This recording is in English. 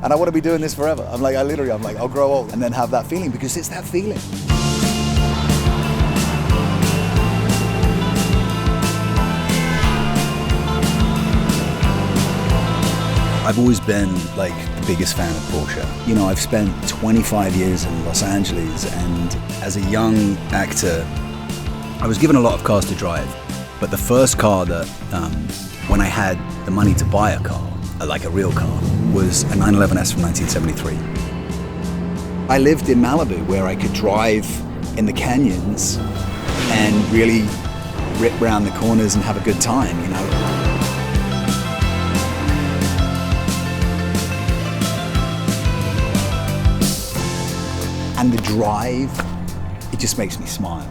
And I want to be doing this forever. I'm like, I'll grow old and then have that feeling, because it's that feeling. I've always been like the biggest fan of Porsche. You know, I've spent 25 years in Los Angeles, and as a young actor, I was given a lot of cars to drive. But the first car that, when I had the money to buy a car, like a real car, was a 911S from 1973. I lived in Malibu, where I could drive in the canyons and really rip round the corners and have a good time, you know. And the drive, it just makes me smile.